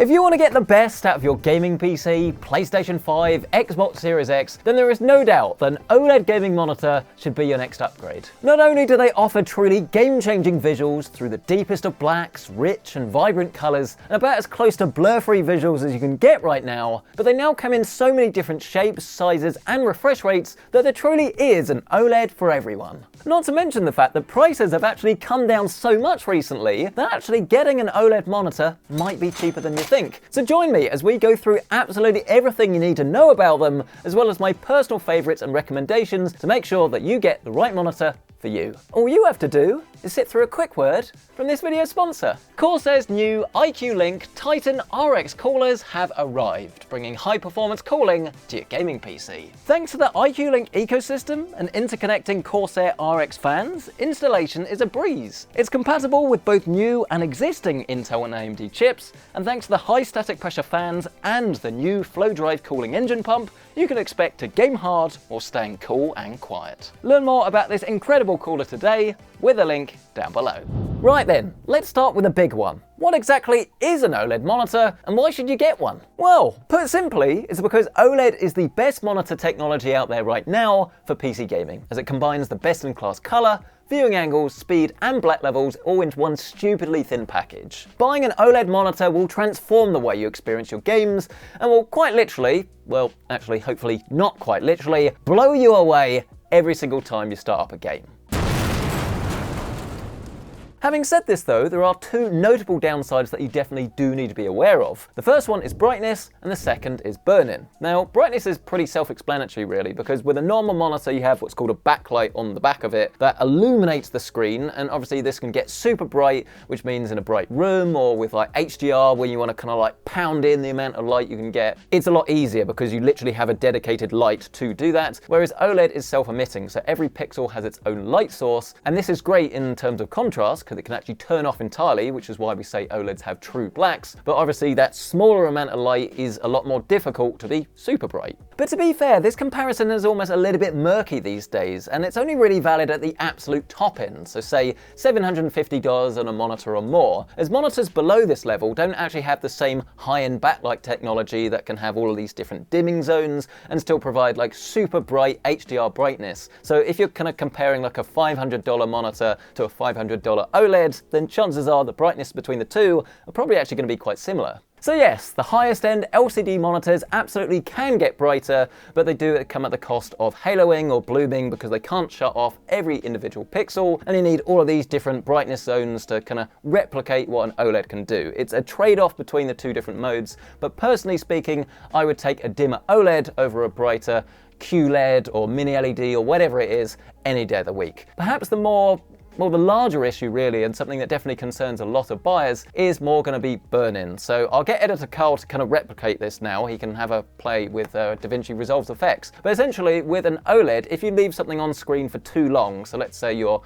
If you want to get the best out of your gaming PC, PlayStation 5, Xbox Series X, then there is no doubt that an OLED gaming monitor should be your next upgrade. Not only do they offer truly game-changing visuals through the deepest of blacks, rich and vibrant colours, and about as close to blur-free visuals as you can get right now, but they now come in so many different shapes, sizes and refresh rates that there truly is an OLED for everyone. Not to mention the fact that prices have actually come down so much recently that actually getting an OLED monitor might be cheaper than you think. So join me as we go through absolutely everything you need to know about them, as well as my personal favourites and recommendations to make sure that you get the right monitor for you. All you have to do is sit through a quick word from this video sponsor. Corsair's new IQ-Link Titan RX coolers have arrived, bringing high-performance cooling to your gaming PC. Thanks to the IQ-Link ecosystem and interconnecting Corsair RX fans, installation is a breeze. It's compatible with both new and existing Intel and AMD chips, and thanks to the high static pressure fans and the new flow drive cooling engine pump, you can expect to game hard while staying cool and quiet. Learn more about this incredible cooler today with a link down below. Right then, let's start with a big one. What exactly is an OLED monitor and why should you get one? Well, put simply, it's because OLED is the best monitor technology out there right now for PC gaming, as it combines the best-in-class color, viewing angles, speed and black levels all into one stupidly thin package. Buying an OLED monitor will transform the way you experience your games and will quite literally, well actually hopefully not quite literally, blow you away every single time you start up a game. Having said this though, there are two notable downsides that you definitely do need to be aware of. The first one is brightness and the second is burn-in. Now, brightness is pretty self-explanatory really, because with a normal monitor you have what's called a backlight on the back of it that illuminates the screen, and obviously this can get super bright, which means in a bright room or with like HDR where you want to kind of like pound in the amount of light you can get, it's a lot easier because you literally have a dedicated light to do that, whereas OLED is self-emitting, so every pixel has its own light source, and this is great in terms of contrast, because it can actually turn off entirely, which is why we say OLEDs have true blacks, but obviously that smaller amount of light is a lot more difficult to be super bright. But to be fair, this comparison is almost a little bit murky these days, and it's only really valid at the absolute top end, so say $750 on a monitor or more, as monitors below this level don't actually have the same high-end backlight technology that can have all of these different dimming zones and still provide like super bright HDR brightness. So if you're kind of comparing like a $500 monitor to a $500 OLED, then chances are the brightness between the two are probably actually going to be quite similar. So yes, the highest end LCD monitors absolutely can get brighter, but they do come at the cost of haloing or blooming because they can't shut off every individual pixel, and you need all of these different brightness zones to kind of replicate what an OLED can do. It's a trade-off between the two different modes, but personally speaking, I would take a dimmer OLED over a brighter QLED or mini LED or whatever it is any day of the week. Perhaps the larger issue really, and something that definitely concerns a lot of buyers, is more going to be burn-in. So I'll get editor Carl to kind of replicate this now. He can have a play with DaVinci Resolve's effects. But essentially with an OLED, if you leave something on screen for too long, so let's say you're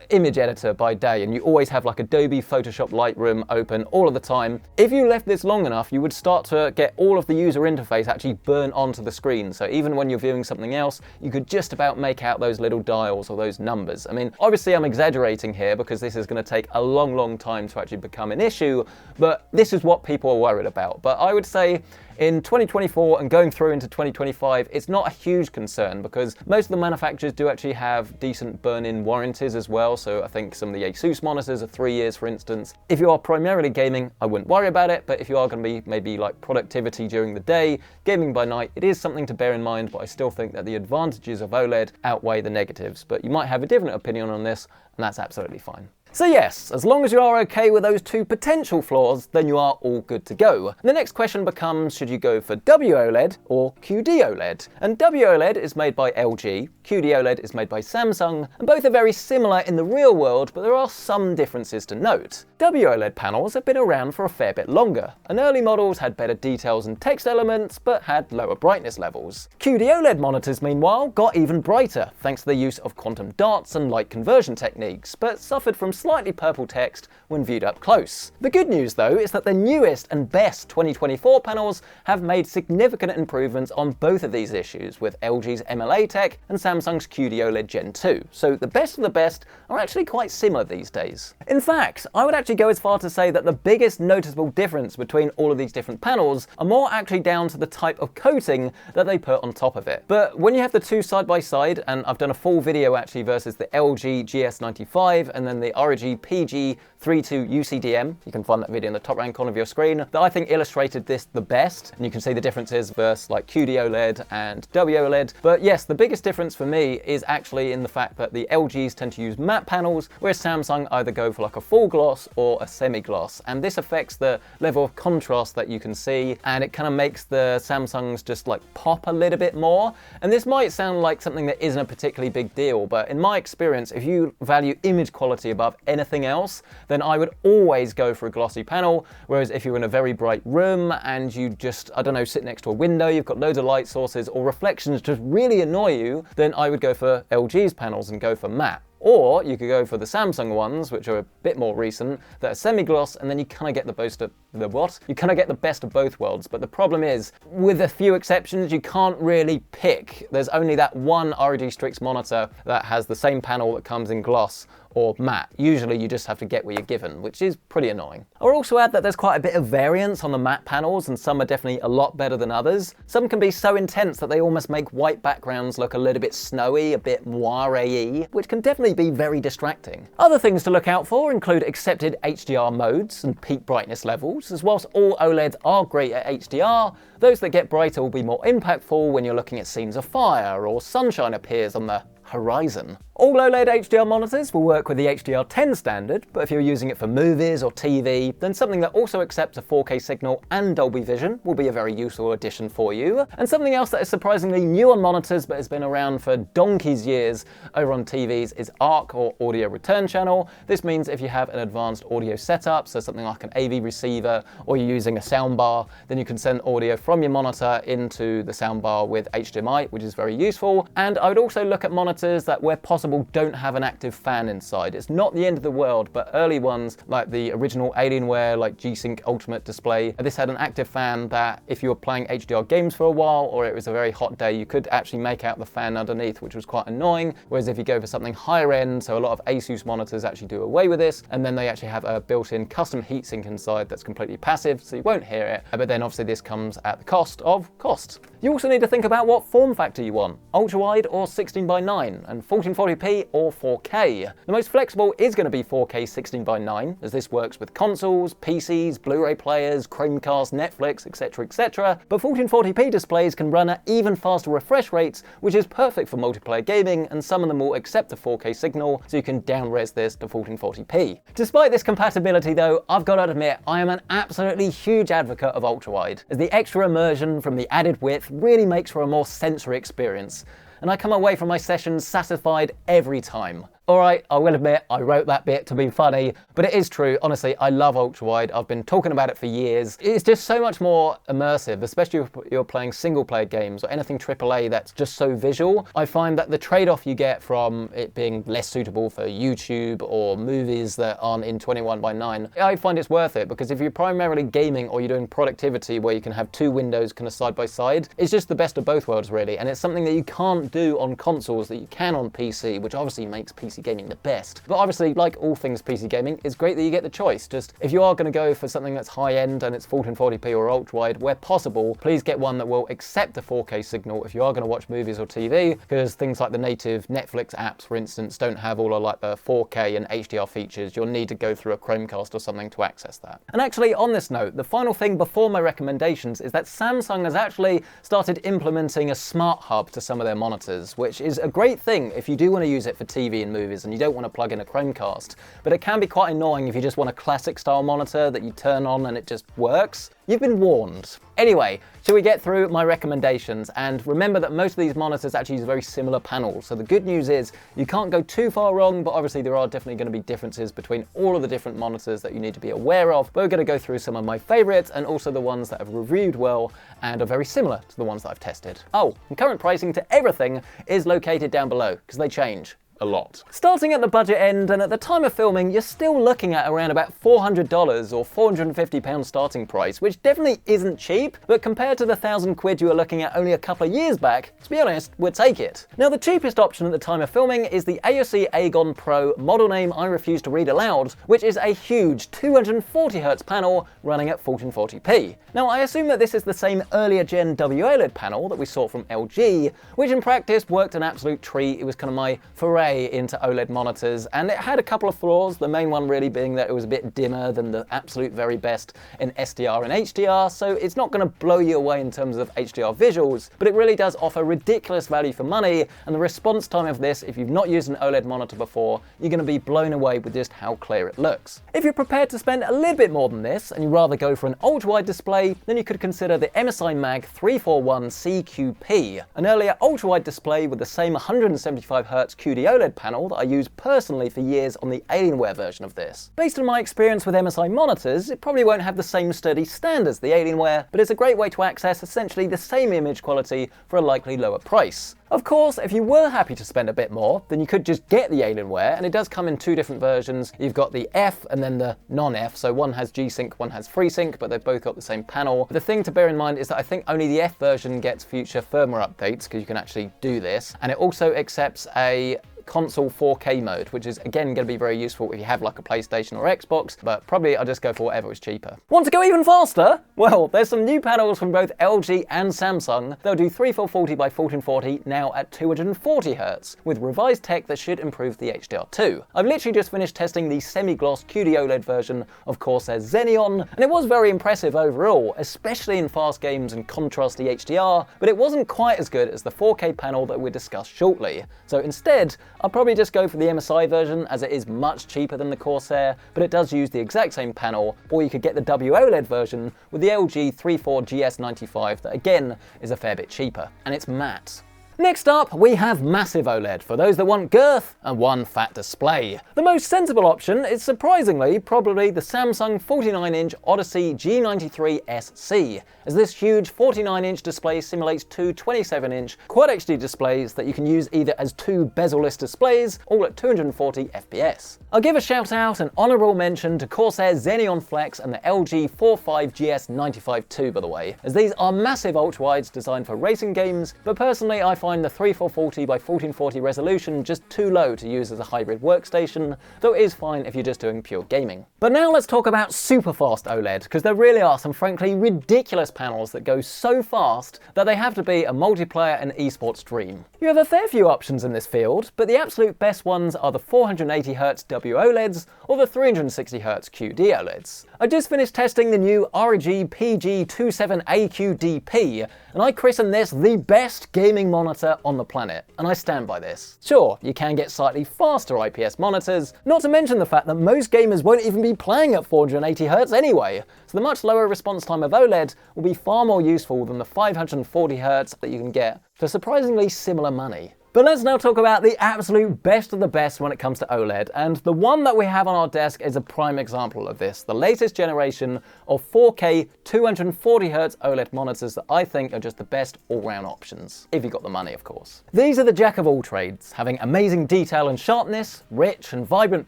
image editor by day and you always have like Adobe Photoshop Lightroom open all of the time, if you left this long enough you would start to get all of the user interface actually burn onto the screen. So even when you're viewing something else, you could just about make out those little dials or those numbers. I mean, obviously I'm exaggerating here because this is going to take a long time to actually become an issue, but this is what people are worried about. But I would say in 2024 and going through into 2025, it's not a huge concern because most of the manufacturers do actually have decent burn-in warranties as well. So I think some of the Asus monitors are 3 years, for instance. If you are primarily gaming, I wouldn't worry about it, but if you are going to be maybe like productivity during the day, gaming by night, it is something to bear in mind, but I still think that the advantages of OLED outweigh the negatives. But you might have a different opinion on this, and that's absolutely fine. So yes, as long as you are okay with those two potential flaws, then you are all good to go. The next question becomes, should you go for W-OLED or QD-OLED? And W-OLED is made by LG, QD-OLED is made by Samsung, and both are very similar in the real world, but there are some differences to note. W-OLED panels have been around for a fair bit longer, and early models had better details and text elements, but had lower brightness levels. QD-OLED monitors, meanwhile, got even brighter, thanks to the use of quantum dots and light conversion techniques, but suffered from slightly purple text when viewed up close. The good news though is that the newest and best 2024 panels have made significant improvements on both of these issues with LG's MLA tech and Samsung's QD-OLED Gen 2. So the best of the best are actually quite similar these days. In fact, I would actually go as far to say that the biggest noticeable difference between all of these different panels are more actually down to the type of coating that they put on top of it. But when you have the two side by side, and I've done a full video actually versus the LG GS95 and then the ROG PG32 UCDM, you can find that video in the top right corner of your screen, that I think illustrated this the best, and you can see the differences versus like QD-OLED and W-OLED. But yes, the biggest difference for me is actually in the fact that the LGs tend to use matte panels, whereas Samsung either go for like a full gloss or a semi-gloss, and this affects the level of contrast that you can see, and it kind of makes the Samsungs just like pop a little bit more. And this might sound like something that isn't a particularly big deal, but in my experience, if you value image quality above anything else, then I would always go for a glossy panel, whereas if you're in a very bright room and you just, I don't know, sit next to a window, you've got loads of light sources or reflections just really annoy you, then I would go for LG's panels and go for matte. Or you could go for the Samsung ones, which are a bit more recent, that are semi-gloss, and then you kind of get the best of both worlds. But the problem is, with a few exceptions, you can't really pick. There's only that one ROG Strix monitor that has the same panel that comes in gloss or matte. Usually you just have to get what you're given, which is pretty annoying. I'll also add that there's quite a bit of variance on the matte panels, and some are definitely a lot better than others. Some can be so intense that they almost make white backgrounds look a little bit snowy, a bit moire-y, which can definitely be very distracting. Other things to look out for include accepted HDR modes and peak brightness levels, as whilst all OLEDs are great at HDR, those that get brighter will be more impactful when you're looking at scenes of fire or sunshine appears on the horizon. All OLED HDR monitors will work with the HDR10 standard, but if you're using it for movies or TV, then something that also accepts a 4K signal and Dolby Vision will be a very useful addition for you. And something else that is surprisingly new on monitors but has been around for donkey's years over on TVs is ARC, or Audio Return Channel. This means if you have an advanced audio setup, so something like an AV receiver, or you're using a soundbar, then you can send audio from your monitor into the soundbar with HDMI, which is very useful. And I would also look at monitors that, where possible, don't have an active fan inside. It's not the end of the world, but early ones like the original Alienware, like G-Sync Ultimate display, this had an active fan that if you were playing HDR games for a while or it was a very hot day, you could actually make out the fan underneath, which was quite annoying. Whereas if you go for something higher end, so a lot of Asus monitors actually do away with this, and then they actually have a built-in custom heatsink inside that's completely passive, so you won't hear it. But then obviously this comes at the cost of cost. You also need to think about what form factor you want, ultra-wide or 16:9, and 1440p or 4K. The most flexible is going to be 4K 16:9, as this works with consoles, PCs, Blu-ray players, Chromecast, Netflix, etc. But 1440p displays can run at even faster refresh rates, which is perfect for multiplayer gaming, and some of them will accept a 4K signal, so you can down-res this to 1440p. Despite this compatibility though, I've got to admit I am an absolutely huge advocate of ultra-wide, as the extra immersion from the added width really makes for a more sensory experience, and I come away from my sessions satisfied every time. Alright, I will admit, I wrote that bit to be funny, but it is true. Honestly, I love ultrawide. I've been talking about it for years. It's just so much more immersive, especially if you're playing single-player games or anything AAA that's just so visual. I find that the trade-off you get from it being less suitable for YouTube or movies that aren't in 21:9, I find it's worth it, because if you're primarily gaming or you're doing productivity where you can have two windows kind of side by side, it's just the best of both worlds really, and it's something that you can't do on consoles that you can on PC, which obviously makes PC gaming the best. But obviously, like all things PC gaming, it's great that you get the choice. Just if you are going to go for something that's high end and it's 1440p or ultra-wide, where possible, please get one that will accept a 4K signal if you are going to watch movies or TV, because things like the native Netflix apps, for instance, don't have all of like the 4K and HDR features. You'll need to go through a Chromecast or something to access that. And actually, on this note, the final thing before my recommendations is that Samsung has actually started implementing a smart hub to some of their monitors, which is a great thing if you do want to use it for TV and movies and you don't want to plug in a Chromecast. But it can be quite annoying if you just want a classic style monitor that you turn on and it just works. You've been warned. Anyway, shall we get through my recommendations? And remember that most of these monitors actually use very similar panels. So the good news is you can't go too far wrong, but obviously there are definitely going to be differences between all of the different monitors that you need to be aware of. But we're going to go through some of my favorites and also the ones that have reviewed well and are very similar to the ones that I've tested. Oh, and current pricing to everything is located down below because they change a lot. Starting at the budget end, and at the time of filming, you're still looking at around about $400 or £450 starting price, which definitely isn't cheap, but compared to the £1,000 you were looking at only a couple of years back, to be honest, we'd take it. Now, the cheapest option at the time of filming is the AOC Agon Pro, model name I refuse to read aloud, which is a huge 240Hz panel running at 1440p. Now, I assume that this is the same earlier gen W-OLED panel that we saw from LG, which in practice worked an absolute treat. It was kind of my foray into OLED monitors, and it had a couple of flaws, the main one really being that it was a bit dimmer than the absolute very best in SDR and HDR, so it's not going to blow you away in terms of HDR visuals, but it really does offer ridiculous value for money, and the response time of this, if you've not used an OLED monitor before, you're going to be blown away with just how clear it looks. If you're prepared to spend a little bit more than this, and you'd rather go for an ultra-wide display, then you could consider the MSI Mag 341 CQP, an earlier ultra-wide display with the same 175Hz QD-OLED panel that I used personally for years on the Alienware version of this. Based on my experience with MSI monitors, it probably won't have the same sturdy stand as the Alienware, but it's a great way to access essentially the same image quality for a likely lower price. Of course, if you were happy to spend a bit more, then you could just get the Alienware, and it does come in two different versions. You've got the F and then the non-F, so one has G-Sync, one has FreeSync, but they've both got the same panel. But the thing to bear in mind is that I think only the F version gets future firmware updates, because you can actually do this, and it also accepts a console 4K mode, which is again going to be very useful if you have like a PlayStation or Xbox, but probably I'll just go for whatever is cheaper. Want to go even faster? Well, there's some new panels from both LG and Samsung. They'll do 3440 by 1440 now at 240Hz, with revised tech that should improve the HDR2. I've literally just finished testing the semi-gloss QD-OLED version of Corsair's Xeneon, and it was very impressive overall, especially in fast games and contrasty HDR, but it wasn't quite as good as the 4K panel that we'll discuss shortly. So instead, I'll probably just go for the MSI version, as it is much cheaper than the Corsair, but it does use the exact same panel, or you could get the W-OLED version with the LG 34GS95 that again is a fair bit cheaper, and it's matte. Next up, we have Massive OLED, for those that want girth and one fat display. The most sensible option is surprisingly probably the Samsung 49-inch Odyssey G93 SC, as this huge 49-inch display simulates two 27-inch Quad HD displays that you can use either as two bezel-less displays, all at 240 FPS. I'll give a shout out and honourable mention to Corsair's Xeneon Flex and the LG 45GS95 too, by the way, as these are massive ultra-wides designed for racing games, but personally I find the 3440 by 1440 resolution just too low to use as a hybrid workstation, though it is fine if you're just doing pure gaming. But now let's talk about super fast OLED, because there really are some frankly ridiculous panels that go so fast that they have to be a multiplayer and esports dream. You have a fair few options in this field, but the absolute best ones are the 480Hz W-OLEDs or the 360Hz QD-OLEDs. I just finished testing the new ROG PG27AQ-DP, and I christened this the best gaming monitor on the planet, and I stand by this. Sure, you can get slightly faster IPS monitors, not to mention the fact that most gamers won't even be playing at 480Hz anyway, so the much lower response time of OLED will be far more useful than the 540Hz that you can get for surprisingly similar money. But let's now talk about the absolute best of the best when it comes to OLED, and the one that we have on our desk is a prime example of this, the latest generation of 4K 240Hz OLED monitors that I think are just the best all-round options, if you've got the money of course. These are the jack of all trades, having amazing detail and sharpness, rich and vibrant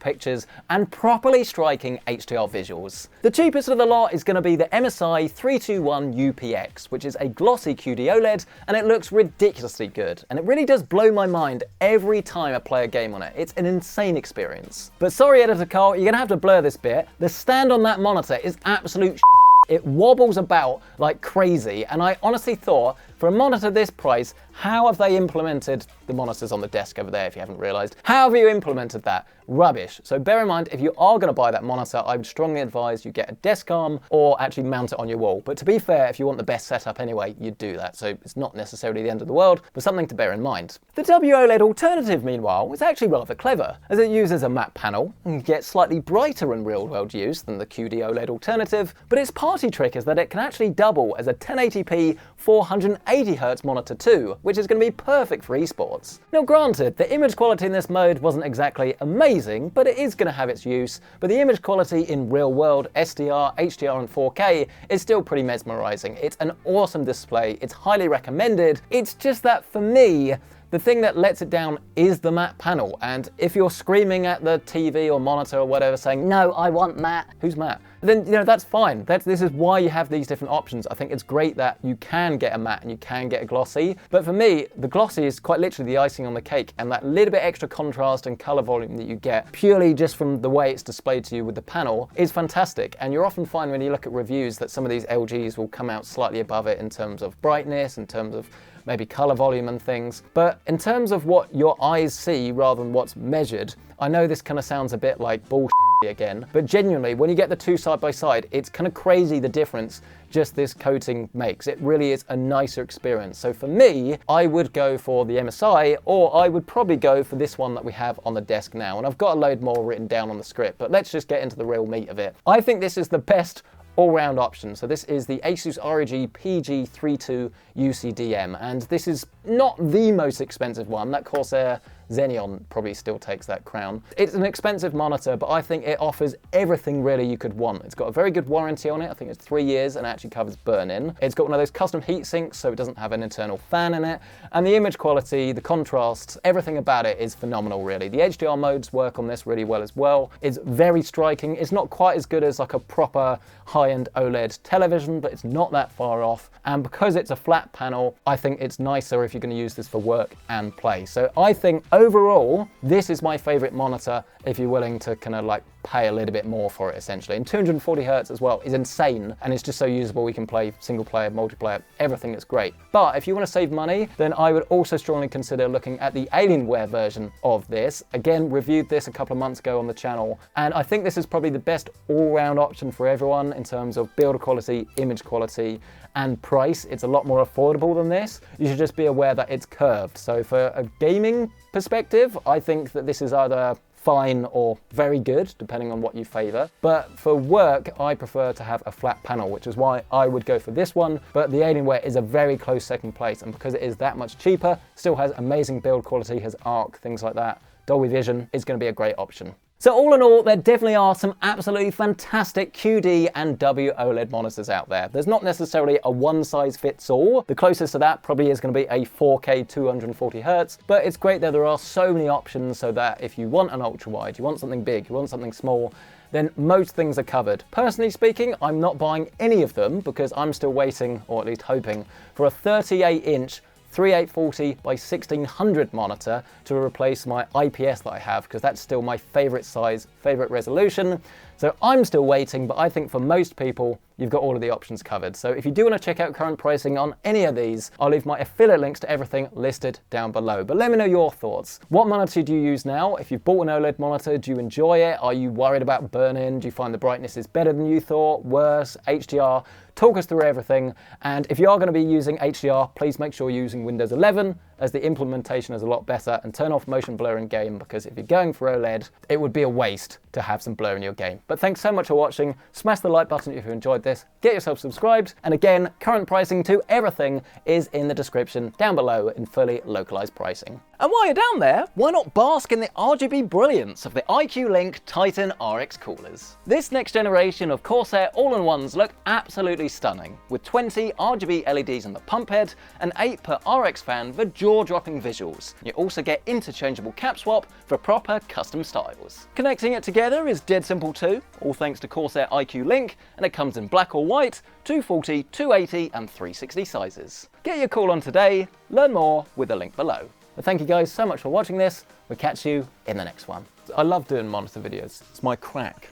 pictures, and properly striking HDR visuals. The cheapest of the lot is going to be the MSI 321 UPX, which is a glossy QD OLED, and it looks ridiculously good, and it really does blow my mind every time I play a game on it. It's an insane experience. But sorry, Editor Carl, you're gonna have to blur this bit. The stand on that monitor is absolute shit. It wobbles about like crazy, and I honestly thought, for a monitor this price, how have they implemented the monitors on the desk over there, if you haven't realised? How have you implemented that? Rubbish. So bear in mind, if you are going to buy that monitor, I would strongly advise you get a desk arm or actually mount it on your wall. But to be fair, if you want the best setup anyway, you'd do that. So it's not necessarily the end of the world, but something to bear in mind. The W-OLED alternative, meanwhile, is actually rather clever, as it uses a matte panel and gets slightly brighter in real-world use than the QD-OLED alternative, but its party trick is that it can actually double as a 1080p 480Hz monitor too, which is going to be perfect for esports. Now granted, the image quality in this mode wasn't exactly amazing, but it is going to have its use, but the image quality in real world SDR, HDR and 4K is still pretty mesmerizing. It's an awesome display, it's highly recommended. It's just that for me, The thing that lets it down is the matte panel, and if you're screaming at the TV or monitor or whatever saying, no, I want matte, who's matte? Then, you know, that's fine. This is why you have these different options. I think it's great that you can get a matte and you can get a glossy, but for me, the glossy is quite literally the icing on the cake, and that little bit extra contrast and color volume that you get purely just from the way it's displayed to you with the panel is fantastic. And you're often find when you look at reviews that some of these LGs will come out slightly above it in terms of brightness, in terms of maybe color volume and things. But in terms of what your eyes see rather than what's measured, I know this kind of sounds a bit like bullshit again, but genuinely, when you get the two side by side, it's kind of crazy the difference just this coating makes. It really is a nicer experience. So for me, I would go for the MSI, or I would probably go for this one that we have on the desk now. And I've got a load more written down on the script, but let's just get into the real meat of it. I think this is the best all-round option. So this is the Asus ROG PG32 UCDM, and this is not the most expensive one. That Corsair Xenon probably still takes that crown. It's an expensive monitor, but I think it offers everything really you could want. It's got a very good warranty on it. I think it's 3 years and actually covers burn-in. It's got one of those custom heat sinks, so it doesn't have an internal fan in it. And the image quality, the contrast, everything about it is phenomenal really. The HDR modes work on this really well as well. It's very striking. It's not quite as good as like a proper high-end OLED television, but it's not that far off. And because it's a flat panel, I think it's nicer if you're going to use this for work and play. So I think overall, this is my favorite monitor if you're willing to kind of like pay a little bit more for it essentially. And 240 Hertz as well is insane, and it's just so usable. We can play single player, multiplayer, everything is great. But if you want to save money, then I would also strongly consider looking at the Alienware version of this. Again, reviewed this a couple of months ago on the channel, and I think this is probably the best all-round option for everyone in terms of build quality, image quality, and price. It's a lot more affordable than this. You should just be aware that it's curved. So for a gaming perspective, I think that this is either fine or very good, depending on what you favor. But for work, I prefer to have a flat panel, which is why I would go for this one. But the Alienware is a very close second place, and because it is that much cheaper, still has amazing build quality, has ARC, things like that, Dolby Vision, is going to be a great option. So all in all, there definitely are some absolutely fantastic QD and W-OLED monitors out there. There's not necessarily a one-size-fits-all. The closest to that probably is going to be a 4K 240 Hertz, but it's great that there are so many options so that if you want an ultra-wide, you want something big, you want something small, then most things are covered. Personally speaking, I'm not buying any of them because I'm still waiting, or at least hoping, for a 38-inch 3840 by 1600 monitor to replace my IPS that I have, because that's still my favorite size, favorite resolution. So I'm still waiting, but I think for most people, you've got all of the options covered. So if you do want to check out current pricing on any of these, I'll leave my affiliate links to everything listed down below. But let me know your thoughts. What monitor do you use now? If you've bought an OLED monitor, do you enjoy it? Are you worried about burn-in? Do you find the brightness is better than you thought? Worse? HDR? Talk us through everything. And if you are going to be using HDR, please make sure you're using Windows 11, as the implementation is a lot better, and turn off motion blur in game, because if you're going for OLED, it would be a waste to have some blur in your game. But thanks so much for watching. Smash the like button if you enjoyed this. Get yourself subscribed. And again, current pricing to everything is in the description down below in fully localized pricing. And while you're down there, why not bask in the RGB brilliance of the IQ-Link Titan RX coolers? This next generation of Corsair all-in-ones look absolutely stunning, with 20 RGB LEDs on the pump head and 8 per RX fan for jaw-dropping visuals. You also get interchangeable cap swap for proper custom styles. Connecting it together is dead simple too, all thanks to Corsair IQ-Link, and it comes in black or white, 240, 280 and 360 sizes. Get your call on today, learn more with the link below. But thank you guys so much for watching this. We'll catch you in the next one. I love doing monitor videos. It's my crack.